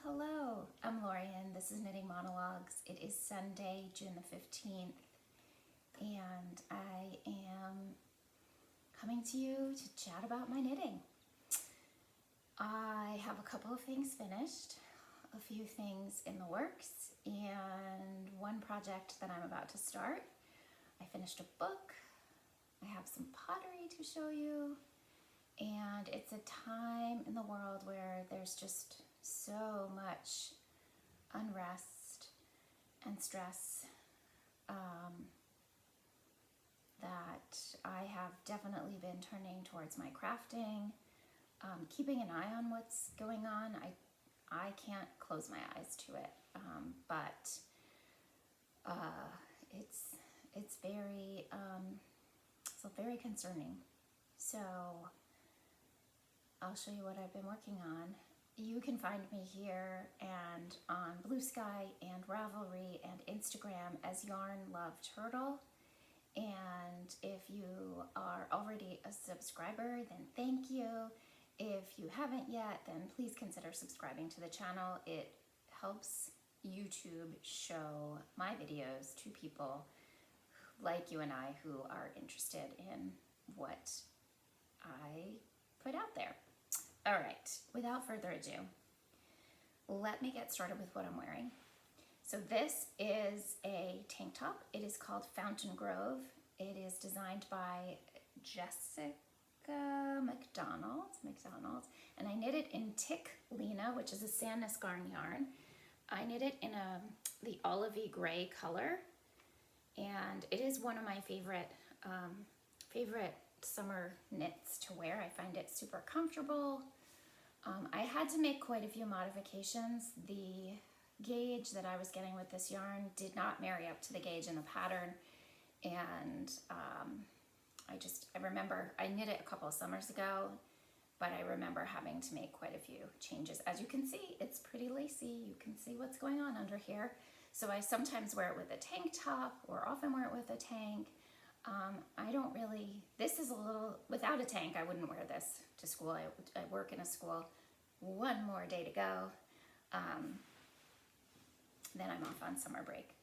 Hello, I'm Lorian. This is Knitting Monologues. It is Sunday, June the 15th, and I am coming to you to chat about my knitting. I have a couple of things finished, a few things in the works, and one project that I'm about to start. I finished a book, I have some pottery to show you, and it's a time in the world where there's just so much unrest and stress that I have definitely been turning towards my crafting, keeping an eye on what's going on. I can't close my eyes to it, but it's very concerning. So I'll show you what I've been working on. You can find me here and on Blue Sky and Ravelry and Instagram as Yarn Love Turtle. And if you are already a subscriber, then thank you. If you haven't yet, then please consider subscribing to the channel. It helps YouTube show my videos to people like you and I who are interested in what I put out there. All right, without further ado, let me get started with what I'm wearing. So this is a tank top. It is called Fountaingrove. It is designed by Jessica McDonald, and I knit it in Tykk Lena, which is a sandness garn yarn. I knit it in the olivey gray color, and it is one of my favorite summer knits to wear. I find it super comfortable. I had to make quite a few modifications. The gauge that I was getting with this yarn did not marry up to the gauge in the pattern, and I remember I knit it a couple of summers ago, but I remember having to make quite a few changes. As you can see, it's pretty lacy. You can see what's going on under here. So I sometimes wear it with a tank top, or often wear it with a tank. I don't really, this is a little, without a tank, I wouldn't wear this to school. I work in a school. One more day to go. Then I'm off on summer break.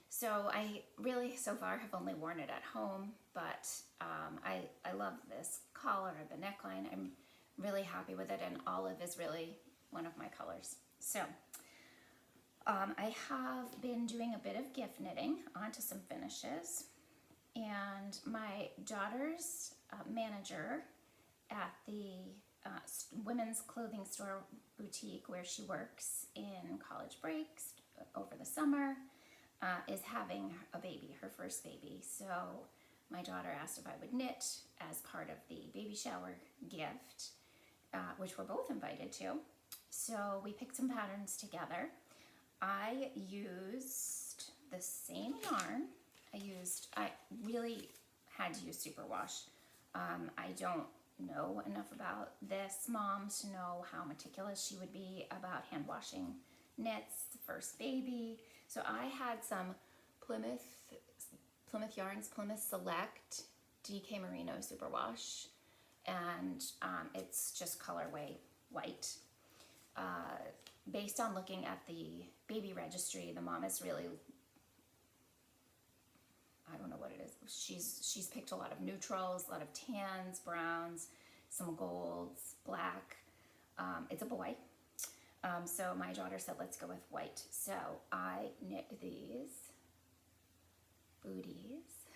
So I really, so far, have only worn it at home, but I love this collar, the neckline. I'm really happy with it, and olive is really one of my colors. So I have been doing a bit of gift knitting onto some finishes. And my daughter's manager at the women's clothing store boutique where she works in college breaks over the summer is having a baby, her first baby. So my daughter asked if I would knit as part of the baby shower gift, which we're both invited to. So we picked some patterns together. I used the same yarn. I really had to use Superwash. I don't know enough about this mom to know how meticulous she would be about hand washing knits, the first baby. So I had some Plymouth yarns, Plymouth Select DK Merino Superwash, and it's just colorway white. Based on looking at the baby registry, the mom is really, I don't know what it is. She's picked a lot of neutrals, a lot of tans, browns, some golds, black. It's a boy. So my daughter said, let's go with white. So I knit these booties.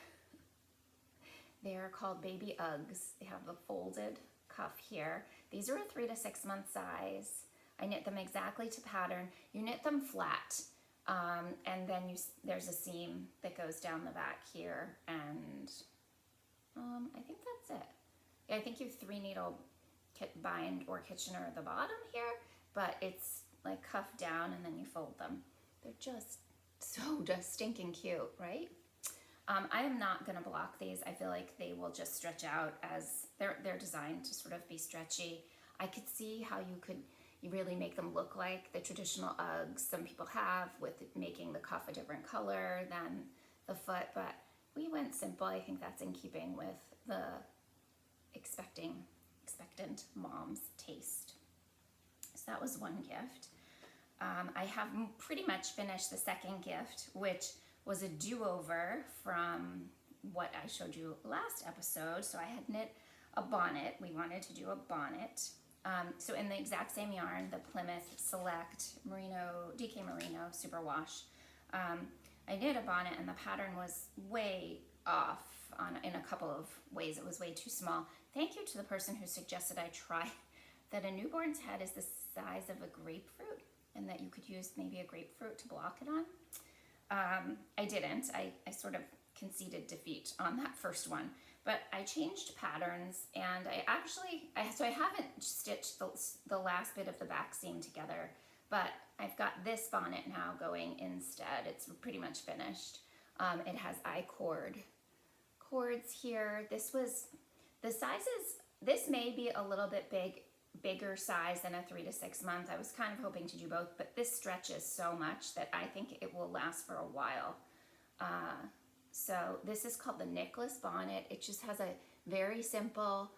They're called baby Uggs. They have the folded cuff here. These are a 3 to 6 month size. I knit them exactly to pattern. You knit them flat. And then there's a seam that goes down the back here, and I think that's it. Yeah, I think you 3-needle bind or Kitchener at the bottom here, but it's like cuffed down and then you fold them. They're just so stinking cute, right? I am not gonna block these. I feel like they will just stretch out as they're designed to sort of be stretchy. I could see how you really make them look like the traditional Uggs some people have, with making the cuff a different color than the foot, but we went simple. I think that's in keeping with the expectant mom's taste. So that was one gift. I have pretty much finished the second gift, which was a do-over from what I showed you last episode. So I had knit a bonnet. We wanted to do a bonnet. So in the exact same yarn, the Plymouth Select Merino, DK Merino Superwash, I knit a bonnet and the pattern was way off in a couple of ways. It was way too small. Thank you to the person who suggested I try that a newborn's head is the size of a grapefruit and that you could use maybe a grapefruit to block it on. I didn't. I sort of conceded defeat on that first one, but I changed patterns and so I haven't stitched the last bit of the back seam together, but I've got this bonnet now going instead. It's pretty much finished. It has cords here. This was, the sizes, this may be a little bit bigger size than a 3 to 6 month. I was kind of hoping to do both, but this stretches so much that I think it will last for a while. So this is called the Nicolas bonnet. It just has a very simple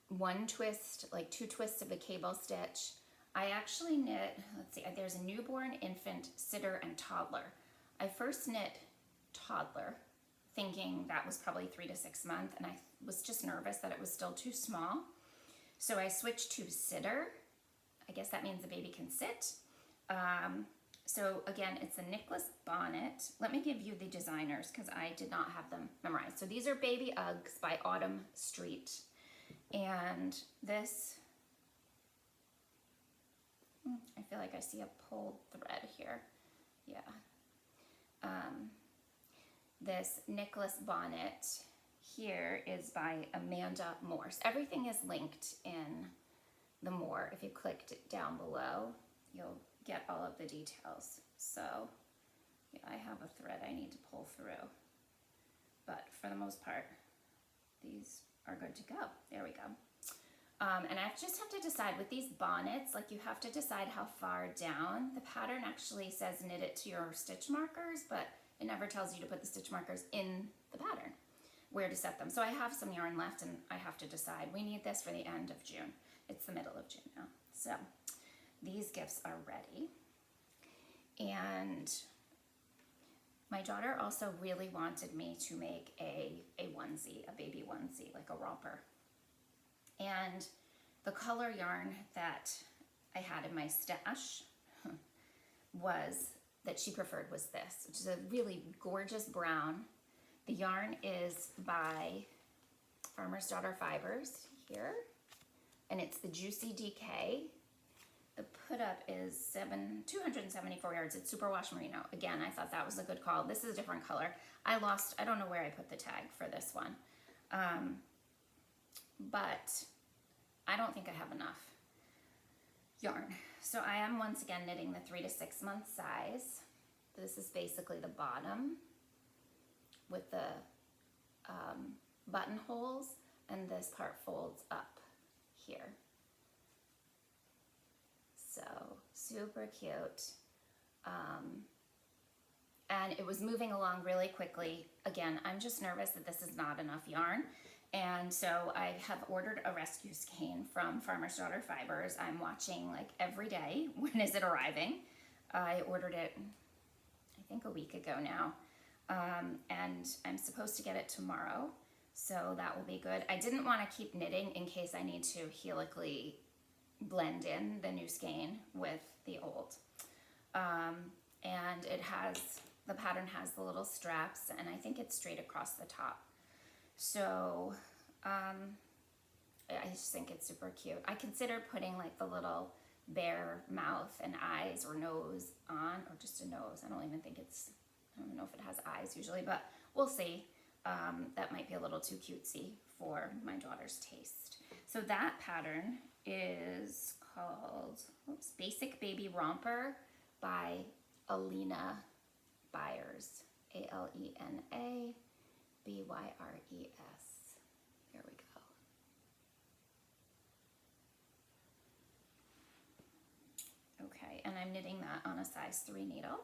one twist, like 2 twists of a cable stitch. I actually knit, let's see, there's a newborn, infant, sitter, and toddler. I first knit toddler, thinking that was probably 3 to 6 months, and I was just nervous that it was still too small. So I switched to sitter. I guess that means the baby can sit. So again, it's a Nicolas bonnet. Let me give you the designers because I did not have them memorized. So these are baby Uggs by Autumn Street. And this, I feel like I see a pulled thread here. Yeah. This Nicolas bonnet here is by Amanda Morse. Everything is linked in the more. If you clicked it down below, you'll get all of the details. So yeah, I have a thread I need to pull through, but for the most part, these are good to go. There we go. And I just have to decide with these bonnets, like you have to decide how far down. The pattern actually says knit it to your stitch markers, but it never tells you to put the stitch markers in the pattern, where to set them. So I have some yarn left and I have to decide. We need this for the end of June. It's the middle of June now. So these gifts are ready. And my daughter also really wanted me to make a onesie, a baby onesie, like a romper. And the color yarn that I had in my stash that she preferred was this, which is a really gorgeous brown. The yarn is by Farmer's Daughter Fibers here, and it's the Juicy DK. The put up is 274 yards. It's Superwash Merino. Again, I thought that was a good call. This is a different color. I don't know where I put the tag for this one. But I don't think I have enough yarn. So I am once again knitting the 3 to 6 month size. This is basically the bottom with the buttonholes, and this part folds up here. So super cute. And it was moving along really quickly. Again, I'm just nervous that this is not enough yarn. And so I have ordered a rescue skein from Farmer's Daughter Fibers. I'm watching like every day, when is it arriving? I ordered it, I think a week ago now. And I'm supposed to get it tomorrow. So that will be good. I didn't want to keep knitting in case I need to helically blend in the new skein with the old. And the pattern has the little straps, and I think it's straight across the top. So I just think it's super cute. I considered putting like the little bear mouth and eyes or nose on, or just a nose. I don't even know if it has eyes usually, but we'll see. That might be a little too cutesy for my daughter's taste. So that pattern is called Basic Baby Romper by Alena Byers. Alena Byres. There we go. Okay, and I'm knitting that on a size 3 needle.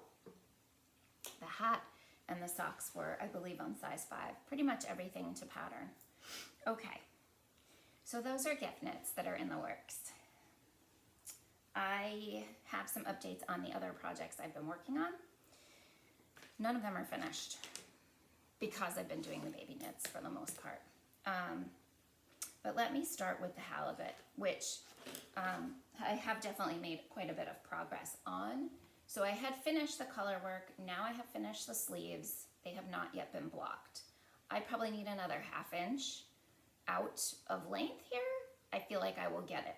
The hat and the socks were, I believe, on size 5. Pretty much everything to pattern. Okay, so those are gift knits that are in the works. I have some updates on the other projects I've been working on. None of them are finished because I've been doing the baby knits for the most part. But let me start with the Halibut, which I have definitely made quite a bit of progress on. So I had finished the color work. Now I have finished the sleeves. They have not yet been blocked. I probably need another 1/2 inch out of length here. I feel like I will get it.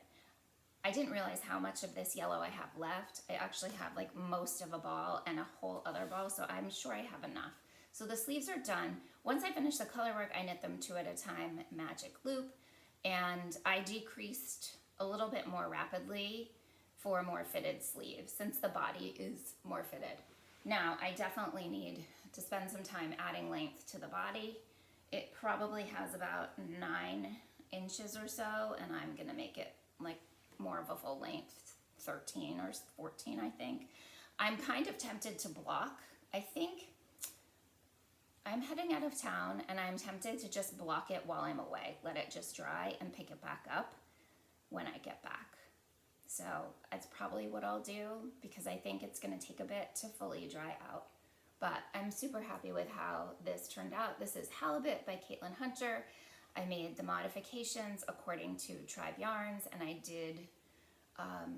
I didn't realize how much of this yellow I have left. I actually have like most of a ball and a whole other ball, so I'm sure I have enough. So the sleeves are done. Once I finish the color work, I knit them 2 at a time, magic loop, and I decreased a little bit more rapidly for more fitted sleeves since the body is more fitted. Now, I definitely need to spend some time adding length to the body. It probably has about 9 inches or so, and I'm gonna make it like more of a full length, 13 or 14, I think. I'm kind of tempted to block. I think I'm heading out of town and I'm tempted to just block it while I'm away, let it just dry and pick it back up when I get back. So that's probably what I'll do because I think it's gonna take a bit to fully dry out. But I'm super happy with how this turned out. This is Halibut by Caitlin Hunter. I made the modifications according to Tribe Yarns, and I did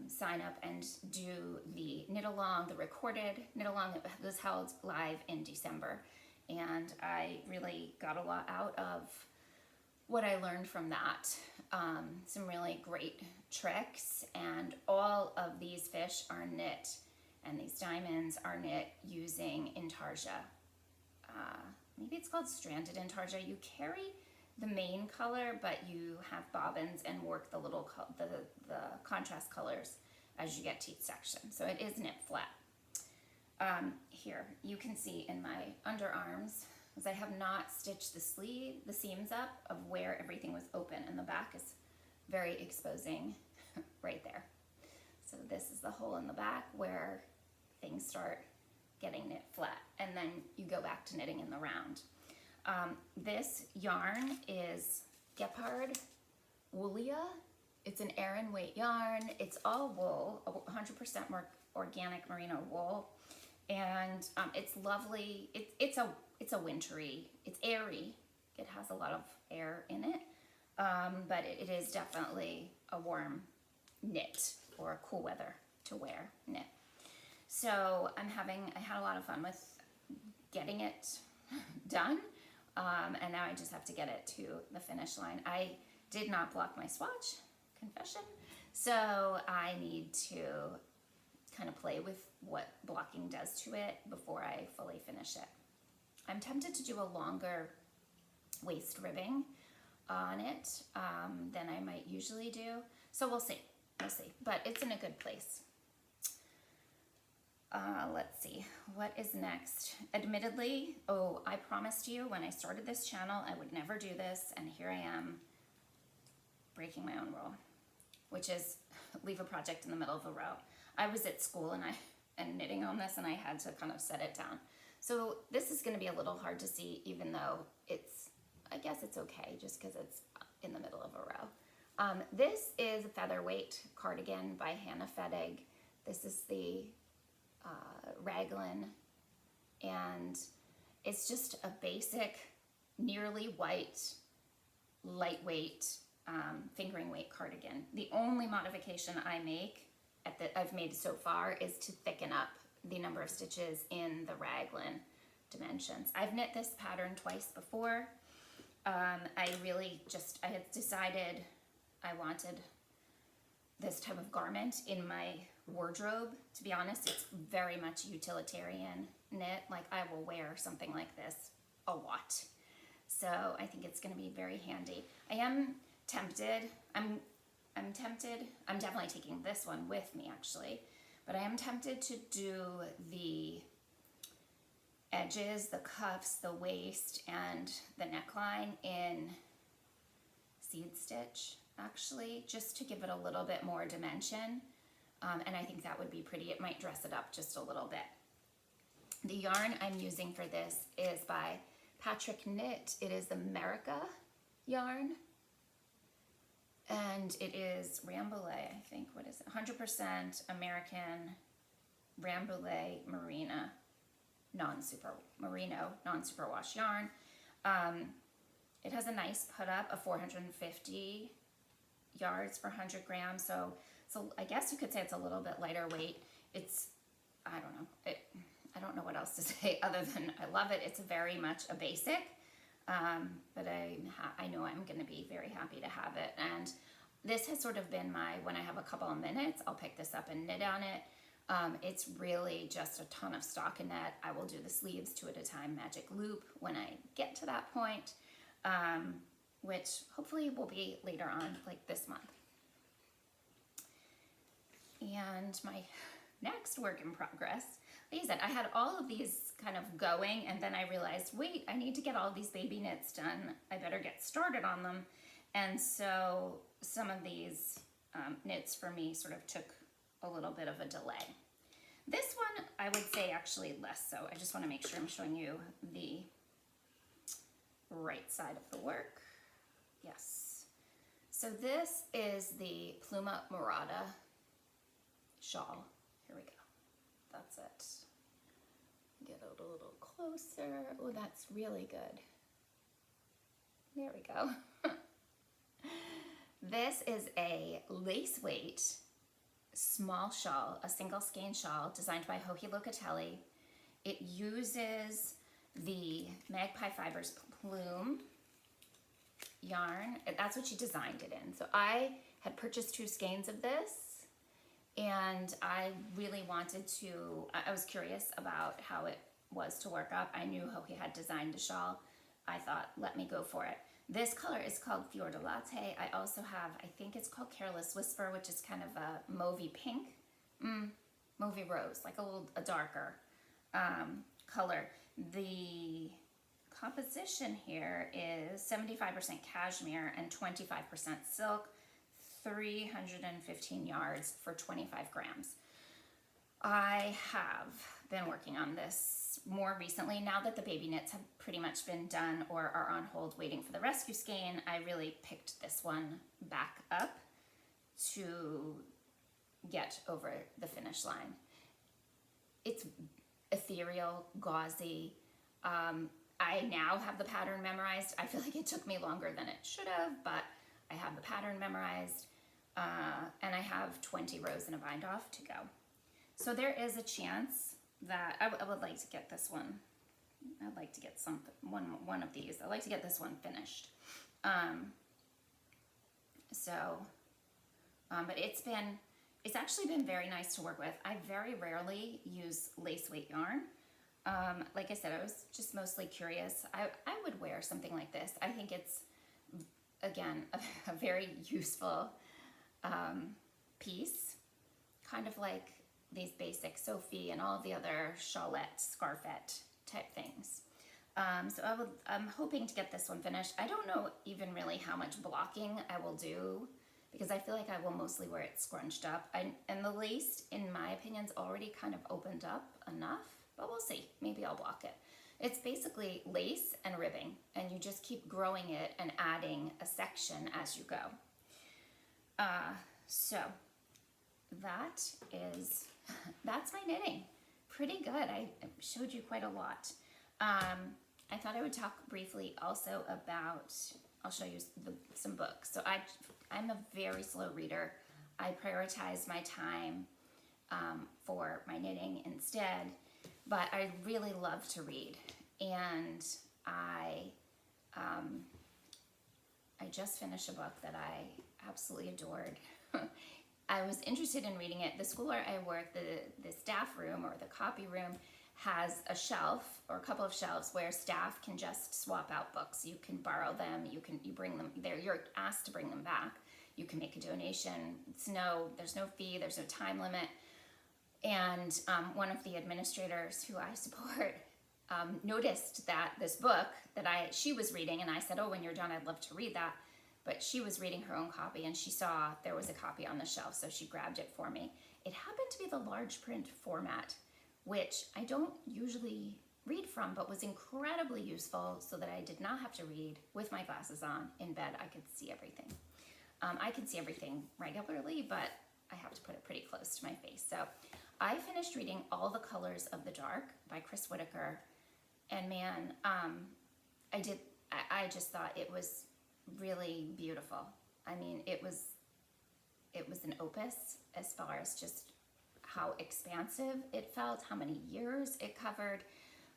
sign up and do the knit along, the recorded knit along that was held live in December. And I really got a lot out of what I learned from that. Some really great tricks, and all of these fish are knit, and these diamonds are knit using intarsia. Maybe it's called stranded intarsia. You carry the main color, but you have bobbins and work the little the contrast colors as you get to each section. So it is knit flat. Here you can see in my underarms, as I have not stitched the seams up of where everything was open, and the back is very exposing right there. So this is the hole in the back where things start getting knit flat, and then you go back to knitting in the round. This yarn is Gepard Woolia. It's an Aran weight yarn. It's all wool, 100% more organic merino wool, and it's lovely. It's a wintry. It's airy. It has a lot of air in it, but it is definitely a warm knit or a cool weather to wear knit. So I had a lot of fun with getting it done. And now I just have to get it to the finish line. I did not block my swatch, confession, so I need to kind of play with what blocking does to it before I fully finish it. I'm tempted to do a longer waist ribbing on it than I might usually do, so we'll see, but it's in a good place. Let's see, what is next? Admittedly, I promised you when I started this channel I would never do this, and here I am breaking my own rule, which is leave a project in the middle of a row. I was at school and knitting on this, and I had to kind of set it down. So this is going to be a little hard to see, even though I guess it's okay just because it's in the middle of a row. This is a Featherweight cardigan by Hannah Fettig. This is the raglan, and it's just a basic, nearly white, lightweight, fingering weight cardigan. The only modification I've made so far is to thicken up the number of stitches in the raglan dimensions. I've knit this pattern twice before. I had decided I wanted this type of garment in my wardrobe. To be honest, it's very much utilitarian knit. Like, I will wear something like this a lot. So I think it's going to be very handy. I am tempted. I'm tempted. I'm definitely taking this one with me, actually. But I am tempted to do the edges, the cuffs, the waist, and the neckline in seed stitch, actually, just to give it a little bit more dimension. And I think that would be pretty. It might dress it up just a little bit. The yarn I'm using for this is by Patricknits. It is the Merica yarn. And it is Rambouillet, I think. What is it? 100% American Rambouillet Merino non-superwash yarn. It has a nice put up of 450 yards for 100 grams. So I guess you could say it's a little bit lighter weight. It's, I don't know. I don't know what else to say other than I love it. It's very much a basic. But I know I'm going to be very happy to have it. And this has sort of been when I have a couple of minutes, I'll pick this up and knit on it. It's really just a ton of stockinette. I will do the sleeves 2 at a time, magic loop when I get to that point, which hopefully will be later on, like this month. And my next work in progress, like I said, I had all of these kind of going, and then I realized, wait, I need to get all of these baby knits done. I better get started on them. And so some of these knits for me sort of took a little bit of a delay. This one, I would say actually less so. I just want to make sure I'm showing you the right side of the work. Yes. So this is the Pluma Morada shawl. Here we go. That's it. Get it a little closer. Oh, that's really good. There we go. This is a lace weight small shawl, a single skein shawl designed by Locatelli. It uses the Magpie Fibers Plume yarn. That's what she designed it in. So I had purchased 2 skeins of this, and I really wanted to, I was curious about how it was to work up. I knew Hohi had designed a shawl. I thought, let me go for it. This color is called Fior de Latte. I also have, I think it's called Careless Whisper, which is kind of a mauvey pink, mauvey rose, like a darker color. The composition here is 75% cashmere and 25% silk, 315 yards for 25 grams. I have been working on this more recently. Now that the baby knits have pretty much been done or are on hold waiting for the rescue skein, I really picked this one back up to get over the finish line. It's ethereal, gauzy. I now have the pattern memorized. I feel like it took me longer than it should have, but I have the pattern memorized, and I have 20 rows in a bind off to go. So there is a chance that I would like to get this one. I'd like to get one of these. I'd like to get this one finished. But it's actually been very nice to work with. I very rarely use lace weight yarn. Like I said, I was just mostly curious. I would wear something like this. I think it's, again, a very useful piece, kind of like these basic Sophie and all the other shawlette, scarfette type things. So I'm hoping to get this one finished. I don't know even really how much blocking I will do, because I feel like I will mostly wear it scrunched up. And the lace, in my opinion, is already kind of opened up enough, but we'll see. Maybe I'll block it. It's basically lace and ribbing, and you just keep growing it and adding a section as you go. So that's my knitting. Pretty good. I showed you quite a lot. I thought I would talk briefly also about, I'll show you some books. So I'm a very slow reader. I prioritize my time for my knitting instead, but I really love to read. And I just finished a book that I absolutely adored. I was interested in reading it. The school where I work, the staff room or the copy room has a shelf or a couple of shelves where staff can just swap out books. You can borrow them, you bring them there, you're asked to bring them back. You can make a donation. There's no fee, there's no time limit. And one of the administrators who I support noticed that this book that she was reading, and I said, oh, when you're done, I'd love to read that. But she was reading her own copy, and she saw there was a copy on the shelf, so she grabbed it for me. It happened to be the large print format, which I don't usually read from, but was incredibly useful so that I did not have to read with my glasses on in bed. I could see everything. I can see everything regularly, but I have to put it pretty close to my face. So I finished reading All the Colors of the Dark by Chris Whitaker, and man, I just thought it was really beautiful. I mean, it was an opus as far as just how expansive it felt, how many years it covered,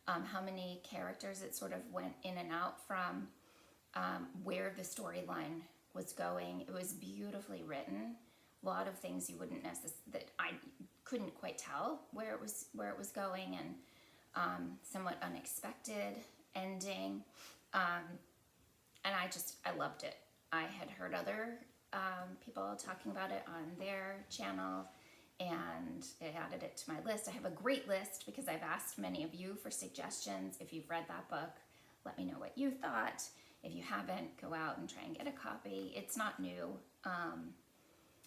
how many characters it sort of went in and out from, where the storyline was going. It was beautifully written. A lot of things you wouldn't that I couldn't quite tell where it was going, and somewhat unexpected ending. And I loved it. I had heard other people talking about it on their channel, and it added it to my list. I have a great list because I've asked many of you for suggestions. If you've read that book, let me know what you thought. If you haven't, go out and try and get a copy. It's not new,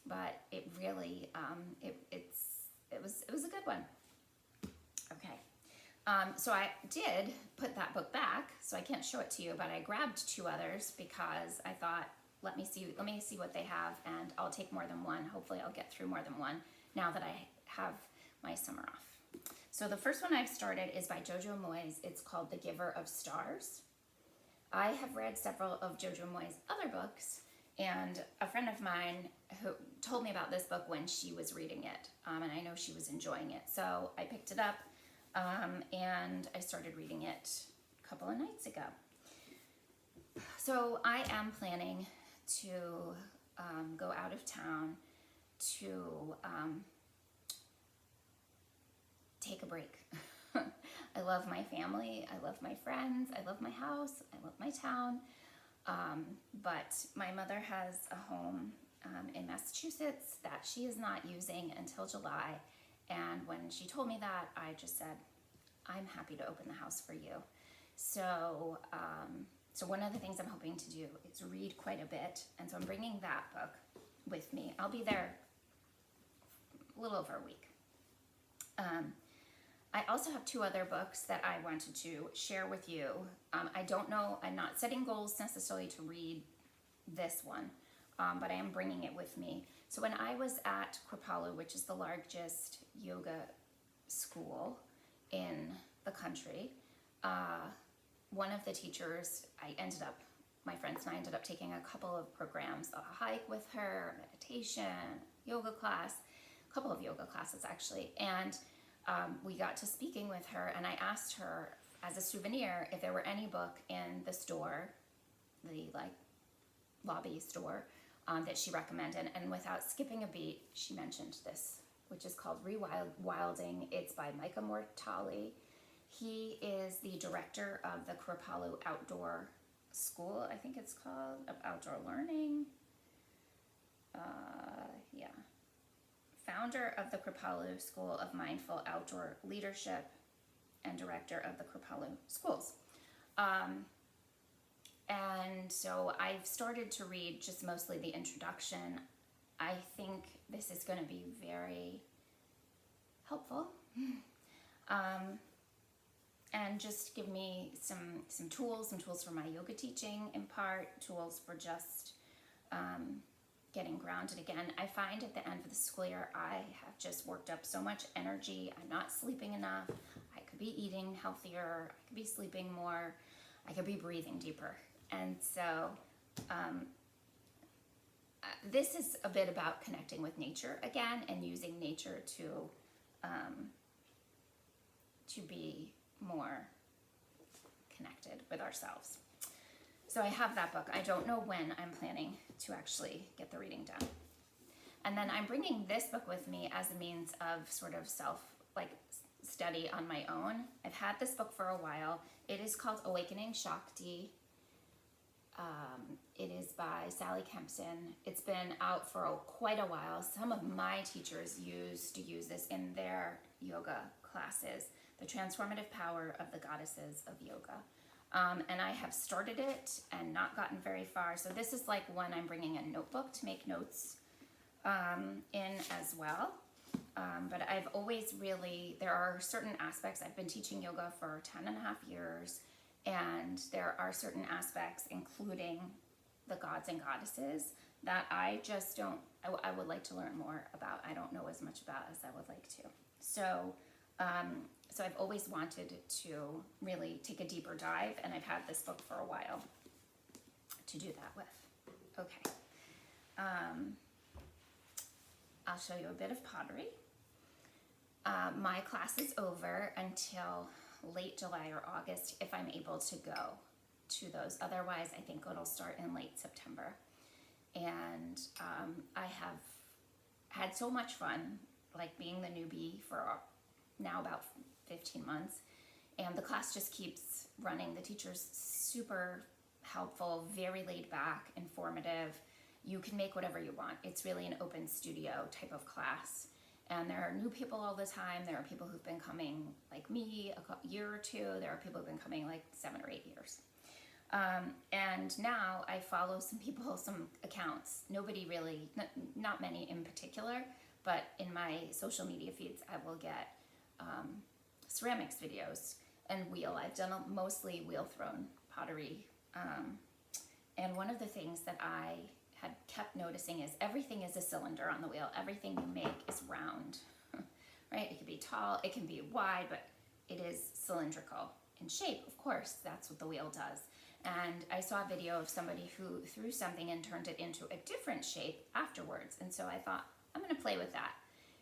but it really it was a good one. Okay, so I did put that book back, so I can't show it to you, but I grabbed 2 others because I thought, let me see what they have, and I'll take more than one. Hopefully I'll get through more than one now that I have my summer off. So the first one I've started is by Jojo Moyes. It's called The Giver of Stars. I have read several of Jojo Moyes' other books, and a friend of mine who told me about this book when she was reading it, and I know she was enjoying it. So I picked it up, and I started reading it a couple of nights ago. So I am planning to go out of town to take a break. I love my family, I love my friends, I love my house, I love my town, but my mother has a home in Massachusetts that she is not using until July, and when she told me that, I just said, I'm happy to open the house for you. So so one of the things I'm hoping to do is read quite a bit, and so I'm bringing that book with me. I'll be there a little over a week. I also have 2 other books that I wanted to share with you. I don't know, I'm not setting goals necessarily to read this one, but I am bringing it with me. So when I was at Kripalu, which is the largest yoga school in the country, one of the teachers, my friends and I ended up taking a couple of programs, a hike with her, meditation, yoga class, a couple of yoga classes actually, and we got to speaking with her, and I asked her as a souvenir if there were any book in the store, the lobby store, that she recommended, and without skipping a beat, she mentioned this, which is called Rewilding. It's by Micah Mortali. He is the director of the Kripalu Outdoor School, I think it's called, of Outdoor Learning. Yeah. Founder of the Kripalu School of Mindful Outdoor Leadership and director of the Kripalu Schools. And so I've started to read just mostly the introduction. I think this is going to be very helpful. And just give me some tools for my yoga teaching in part, tools for just getting grounded again. I find at the end of the school year, I have just worked up so much energy. I'm not sleeping enough. I could be eating healthier. I could be sleeping more. I could be breathing deeper. And so this is a bit about connecting with nature again and using nature to be more connected with ourselves. So I have that book. I don't know when I'm planning to actually get the reading done. And then I'm bringing this book with me as a means of sort of study on my own. I've had this book for a while. It is called Awakening Shakti. It is by Sally Kempson. It's been out for quite a while. Some of my teachers used to use this in their yoga classes, The Transformative Power of the Goddesses of Yoga. And I have started it and not gotten very far. So this is like one I'm bringing a notebook to make notes in as well. But I've always there are certain aspects, I've been teaching yoga for 10 and a half years, and there are certain aspects, including the gods and goddesses, that I just don't, I would like to learn more about. I don't know as much about as I would like to. So, so I've always wanted to really take a deeper dive, and I've had this book for a while to do that with. Okay. I'll show you a bit of pottery. My class is over until late July or August if I'm able to go to those. Otherwise, I think it'll start in late September. And I have had so much fun, like being the newbie for now about 15 months. And the class just keeps running. The teacher's super helpful, very laid back, informative. You can make whatever you want. It's really an open studio type of class. And there are new people all the time. There are people who've been coming like me a year or two. There are people who've been coming like 7 or 8 years. And now I follow some people, some accounts. Nobody really, not many in particular, but in my social media feeds, I will get ceramics videos and wheel. I've done mostly wheel thrown pottery. And one of the things that I had kept noticing is everything is a cylinder on the wheel. Everything you make is round, right? It can be tall, it can be wide, but it is cylindrical in shape. Of course, that's what the wheel does. And I saw a video of somebody who threw something and turned it into a different shape afterwards. And so I thought, I'm gonna play with that.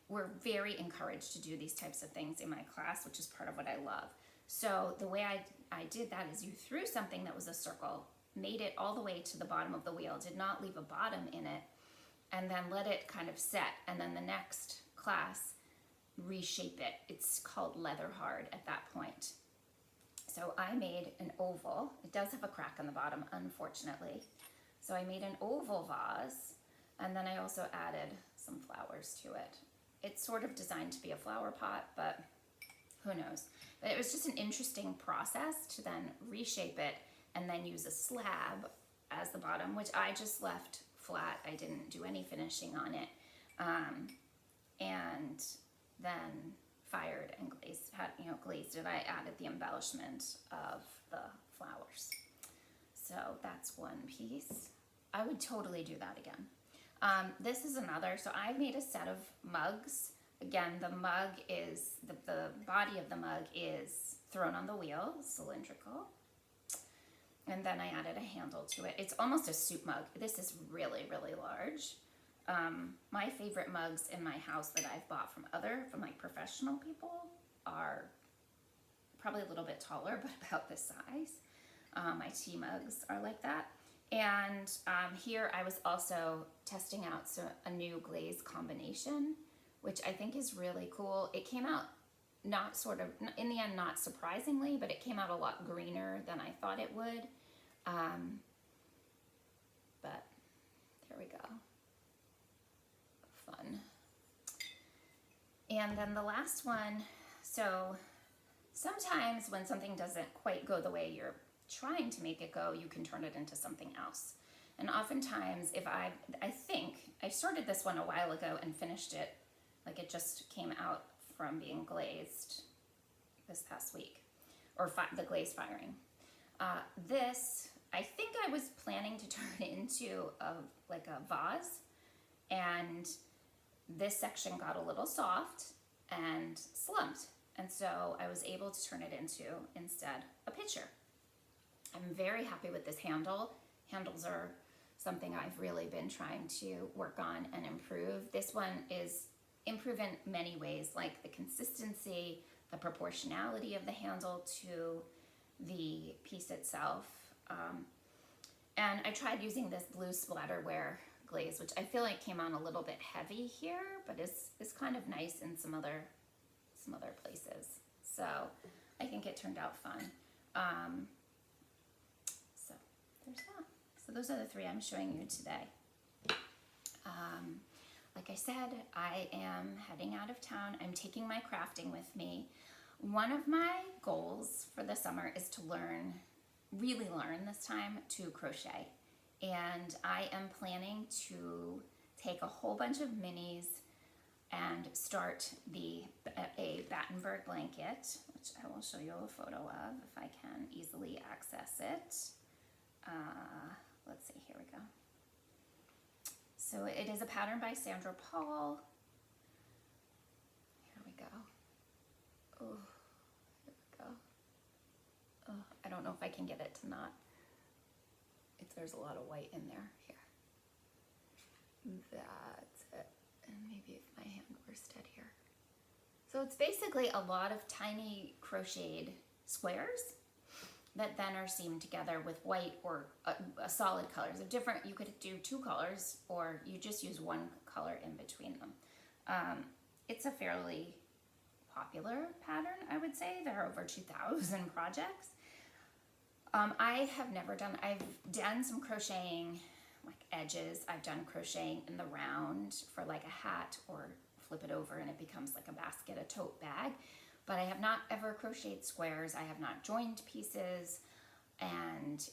We're very encouraged to do these types of things in my class, which is part of what I love. So the way I did that is you threw something that was a circle, made it all the way to the bottom of the wheel, did not leave a bottom in it, and then let it kind of set. And then the next class, reshape it. It's called leather hard at that point. So I made an oval. It does have a crack on the bottom, unfortunately. So I made an oval vase, and then I also added some flowers to it. It's sort of designed to be a flower pot, but who knows? But it was just an interesting process to then reshape it and then use a slab as the bottom, which I just left flat. I didn't do any finishing on it. And then fired and glazed, glazed it. I added the embellishment of the flowers. So that's one piece. I would totally do that again. This is another, so I made a set of mugs. Again, the mug is, the body of the mug is thrown on the wheel, cylindrical. And then I added a handle to it. It's almost a soup mug. This is really, really large. My favorite mugs in my house that I've bought from like professional people are probably a little bit taller, but about this size. My tea mugs are like that. And here I was also testing out a new glaze combination, which I think is really cool. It came out in the end, not surprisingly, but it came out a lot greener than I thought it would. But there we go. Fun. And then the last one, so sometimes when something doesn't quite go the way you're trying to make it go, you can turn it into something else. And oftentimes I think I started this one a while ago and finished it, like it just came out from being glazed this past week, or the glaze firing. This, I think I was planning to turn it into like a vase, and this section got a little soft and slumped. And so I was able to turn it into, instead, a pitcher. I'm very happy with this handle. Handles are something I've really been trying to work on and improve. This one is improved in many ways, like the consistency, the proportionality of the handle to the piece itself. And I tried using this blue splatterware glaze, which I feel like came on a little bit heavy here, but is kind of nice in some other places. So I think it turned out fun. So there's that. So those are the three I'm showing you today. Like I said, I am heading out of town. I'm taking my crafting with me. One of my goals for the summer is to really learn this time to crochet. And I am planning to take a whole bunch of minis and start a Battenberg blanket, which I will show you a photo of if I can easily access it. Let's see, here we go. So it is a pattern by Sandra Paul. Here we go. Oh, here we go. Oh, I don't know if I can get it to not, if there's a lot of white in there. Here. That's it. And maybe if my hand were steady here. So it's basically a lot of tiny crocheted squares that then are seamed together with white or a solid colors of different. You could do two colors, or you just use one color in between them. It's a fairly popular pattern, I would say. There are over 2,000 projects. I have never done, I've done some crocheting, like edges. I've done crocheting in the round for like a hat, or flip it over and it becomes like a basket, a tote bag. But I have not ever crocheted squares. I have not joined pieces, and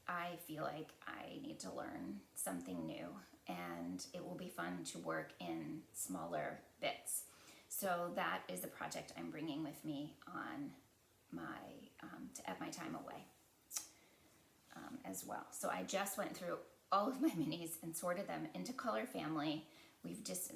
I feel like I need to learn something new, and it will be fun to work in smaller bits. So that is the project I'm bringing with me on my at my time away as well. So I just went through all of my minis and sorted them into color family.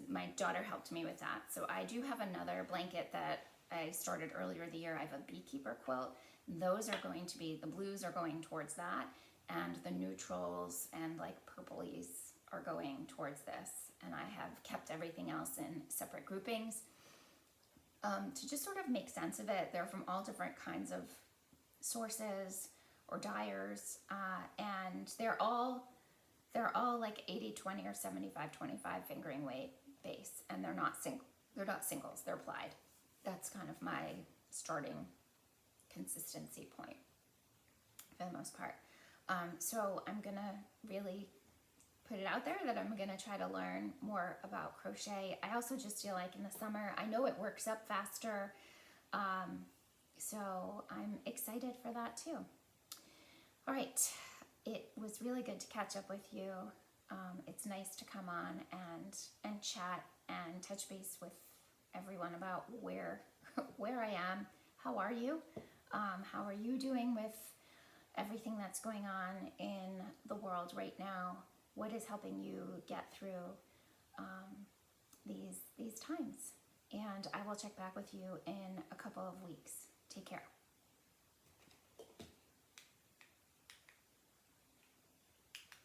My daughter helped me with that. So I do have another blanket that I started earlier the year. I have a beekeeper quilt. Those are going to be, the blues are going towards that, and the neutrals and like purplies are going towards this. And I have kept everything else in separate groupings to just sort of make sense of it. They're from all different kinds of sources or dyers, and they're all like 80-20 or 75-25 fingering weight base, and they're not singles, they're plied. That's kind of my starting consistency point for the most part. So I'm gonna really put it out there that I'm gonna try to learn more about crochet. I also just feel like in the summer, I know it works up faster, so I'm excited for that too. All right. It was really good to catch up with you. It's nice to come on and chat and touch base with everyone about where I am. How are you? How are you doing with everything that's going on in the world right now? What is helping you get through these times? And I will check back with you in a couple of weeks. Take care.